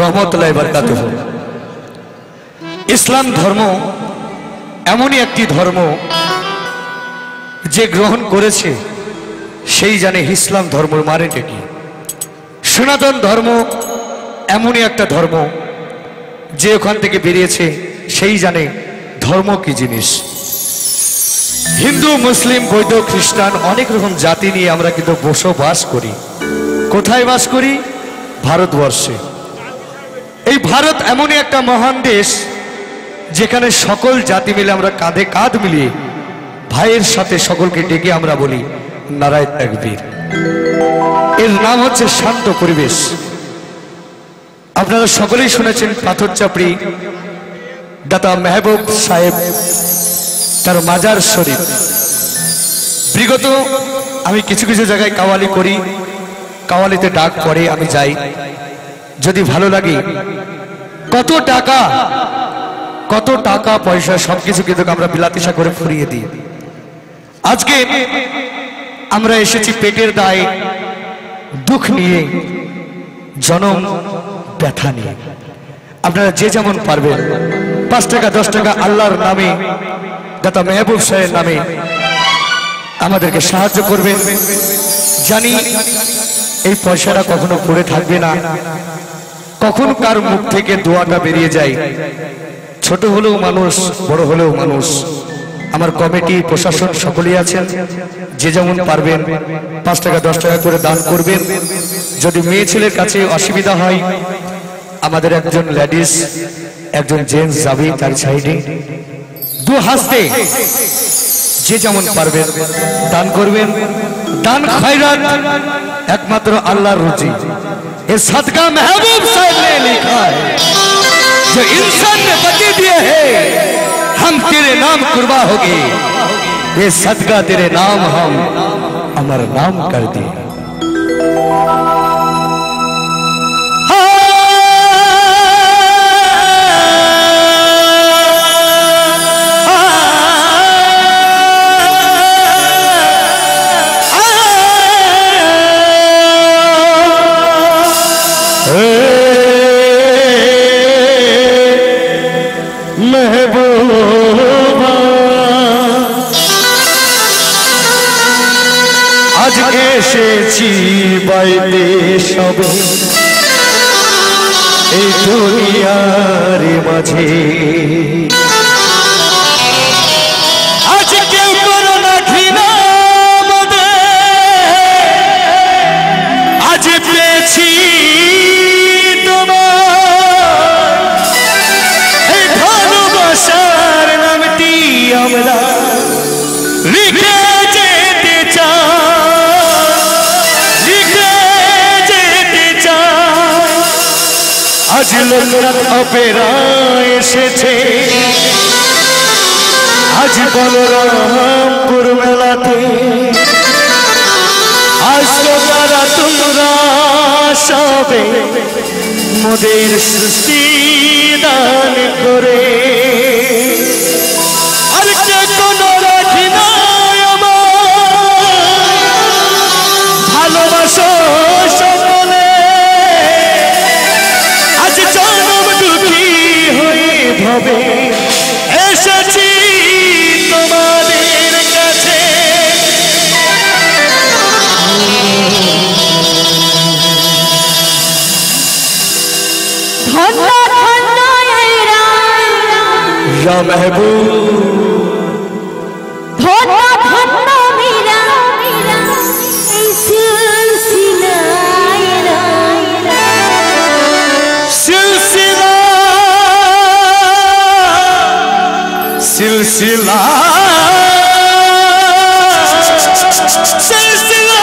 রহমতুল্লাহি বারাকাতুহু। ইসলাম ধর্ম এমনই একটি ধর্ম যে গ্রহণ করেছে সেই জানে ইসলাম ধর্মের মানেটা কি। সনাতন ধর্ম এমনই একটা ধর্ম যে ওখান থেকে বেরিয়েছে সেই জানে ধর্ম কি জিনিস। হিন্দু, মুসলিম, বৌদ্ধ, খ্রিস্টান অনেক রকম জাতি নিয়ে আমরা কিন্তু বসবাস করি। কোথায় বাস করি? ভারতবর্ষে। এই ভারত এমনই একটা মহান দেশ যেখানে সকল জাতি মিলে আমরা কাঁধে কাঁধ মিলিয়ে ভাইয়ের সাথে সকলকে ডেকে আমরা বলি নারায়ে তাকবীর। এর নাম হচ্ছে শান্ত পরিবেশ। আপনারা সকলেই শুনেছেন পাথর চাপড়ি দাতা মেহবুব সাহেব তার মাজার শরীফ। বিগত আমি কিছু কিছু জায়গায় কাওয়ালি করি, কাওয়ালিতে ডাক পড়ে আমি যাই, যদি ভালো লাগে কত টাকা পয়সা সবকিছু কিন্তু আমরা বিলাতিসা করে ফুরিয়ে দিই। আজকে আমরা এসেছি পেটের দায়ে, দুঃখ নিয়ে, জনম ব্যথা নিয়ে। আপনারা যে যেমন পারবেন 5 টাকা 10 টাকা আল্লাহর নামে দাতা মেহবুব সাহেবের নামে আমাদেরকে সাহায্য করবেন। জানি এই পয়সাটা কখনো পড়ে থাকবে না, কখন কার মুখ থেকে দোয়াটা বেরিয়ে যায়। ছোট হলেও মানুষ, বড় হলেও মানুষ। আমার কমিটি, প্রশাসন সকলেই আছেন, যে যেমন পারবেন 5 টাকা 10 টাকা করে দান করবেন। যদি মেয়ে ছেলের কাছে অসুবিধা হয়, আমাদের একজন লেডিস একজন জেন্টস যাবে তার সাইডে, দু হাসতে যে যেমন পারবেন দান করবেন। দান খয়রাত একমাত্র আল্লাহর রুজি। ये सदका महबूब साहब ने लिखा है, जो इंसान ने बदले दिए हैं हम तेरे नाम कुर्बा हो गए, ये सदका तेरे नाम हम अमर नाम कर दिए। আজ এসেছি বাইরে সবে এই দুনিয়ার মাঝে, আজ কেউ করো না ঘৃণা আজ পেয়েছি তোমার এই ভালোবাসার নামটি আমরা লিখে যেতে চাই। আজ লোকনাথ অপেরা এসেছে, আজ বলরামপুর মেলাতে আসলো তারা তোমরা সবে মোদের সৃষ্টি দান করে। আর কে কোনো রাখি না ভালোবাসো সকলে, আজ জনম দুঃখী হয়ে ভবে এসেছি তোমাদের কাছে। ধন্য ধন্য এই या महबूब, ধন্য ধন্য মীরা এই সিলসিলায় सिलसिला सिलसिला सिलसिला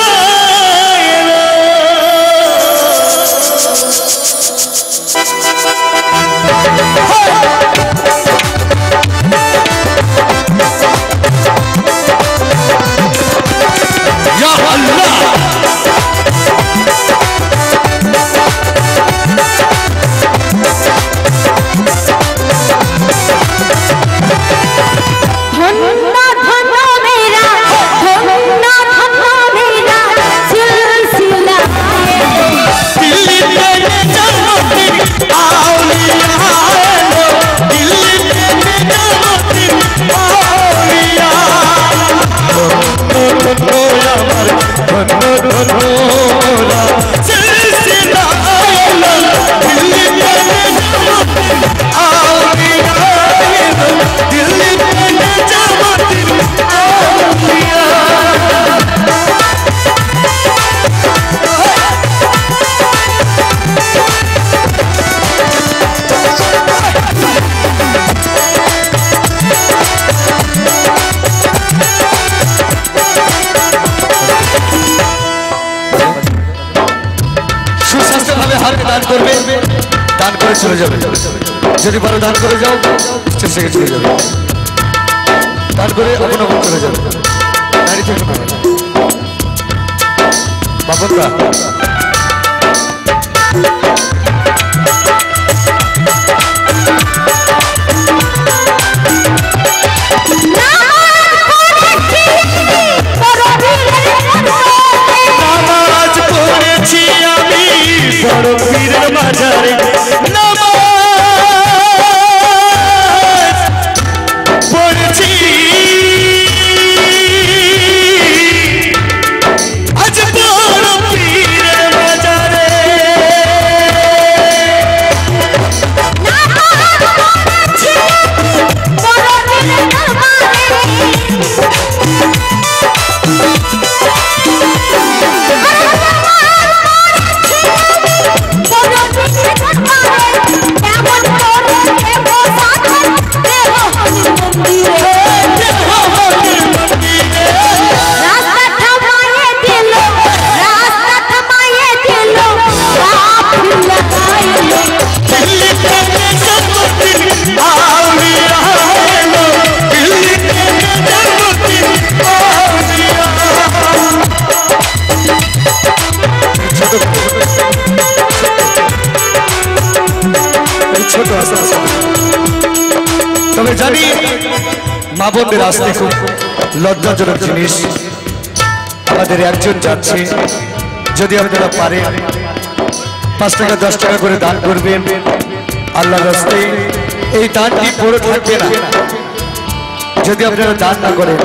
या अल्लाह। ধন্য সুস্বাস্থ্য ভাবে হারকে দান করবে, দান করে চলে যাবে। যদি পারো দান করে যাও, স্টেজ থেকে চলে যাবে, দান করে আপন আপন চলে যাবে। দাঁড়িয়ে থেকে বাপনদা নামাজ পড়েছি আমি বড় পীরের মাজারে, নামাজ পড়েছি আজ বড় পীরের মাজারে। তবে জানি মা বোনদের আসতে খুব লজ্জাজনক জিনিস। আমাদের একজন যাচ্ছে, যদি আপনারা পারেন 5 টাকা 10 টাকা করে দান করবেন আল্লাহর রাস্তায়। এই দানটি পড়ে থাকবে না যদি আপনারা দান না করেন।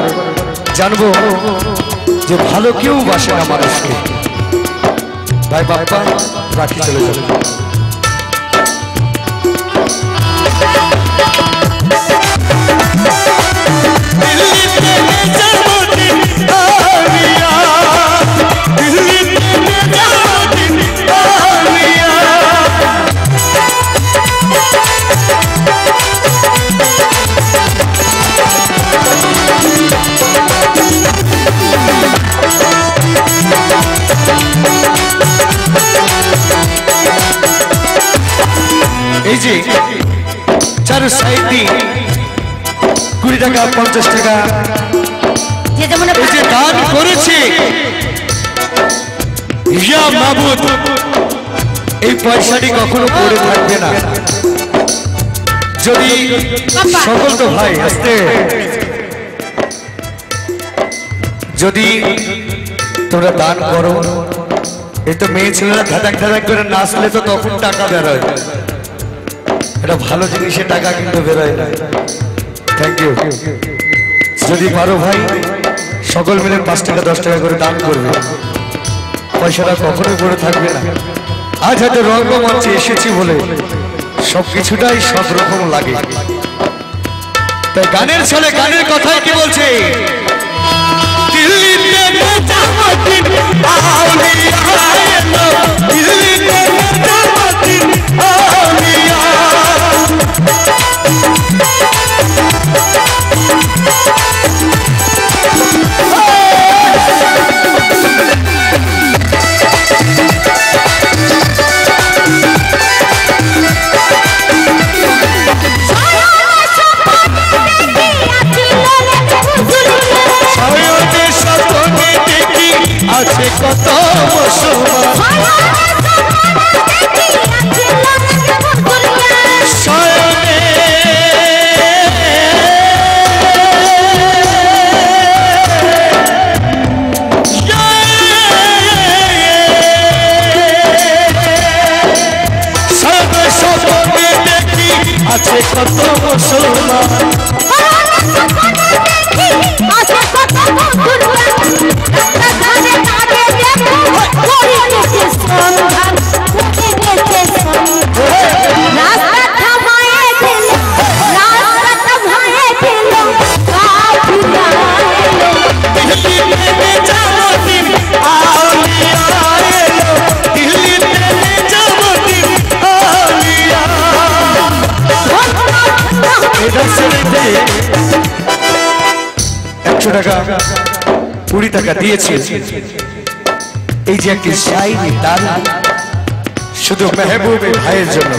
জানবো যে ভালো কেউ বাসে না মানুষকে। ভাই বাপ্পা রাখি চলে যাবে। এই যে চারু সাইড দিয়ে 20 টাকা 50 টাকা এই যে দান করেছে, ইয়া মাবুদ এই পয়সাটি কখনো পড়ে থাকবে না। যদি সকল তো ভাই আসতে, যদি তোমরা দান করো, এই তো মেয়ে ছেলেরা ধাঁধাক ধাঁধাক করে নাচলে তো তখন টাকা বেরোয়। এটা ভালো জিনিসের টাকা কিন্তু বেরোয় না। Thank you. যদি পারো ভাই সকল মিলে 5 টাকা 10 টাকা করে দান করবে, পয়সাটা কখনোই পড়ে থাকবে না। আজ হয়তো রঙ্গমঞ্চে এসেছি বলে সবকিছুটাই সব রকম লাগে। তাই গানের ছেলে গানের কথাই কি বলছে, আছে কত আছে কত মুসলমান, টাকা 20 টাকা দিয়েছে। এই যে একটি শাইনি দান, শুধু মেহবুব ভাইয়ের জন্য।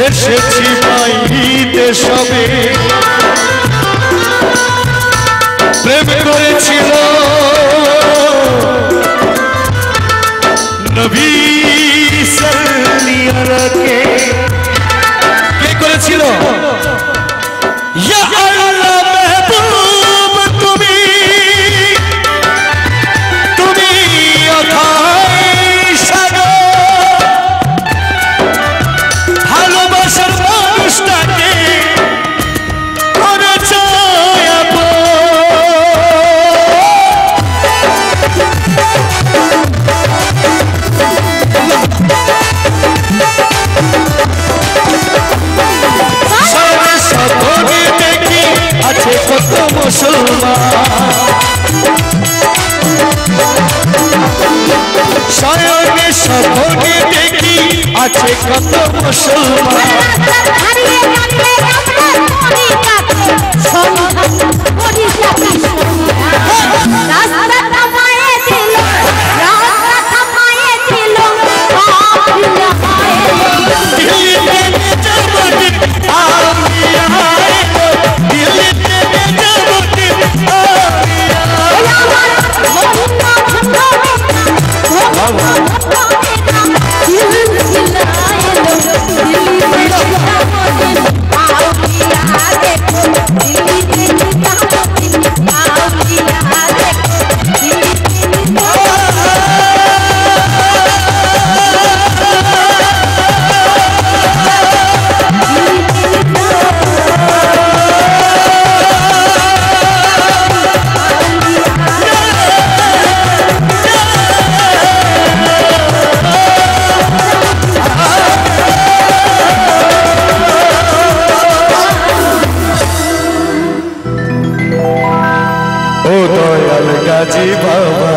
এসেছি বাইতে সবে প্রেম করেছিল নবী সাল্লিয়াকে, কে করেছিল? ইয়া আল্লাহ মেহবুব তুমি, তুমি অথাই সাগর, ভালোবাসার মানুষটাকে করেছ আপন। আছে কত মুসলমান, সায়নে সপনে দেখি আছে কত মুসলমান। ও দয়াল গাজী বাবা।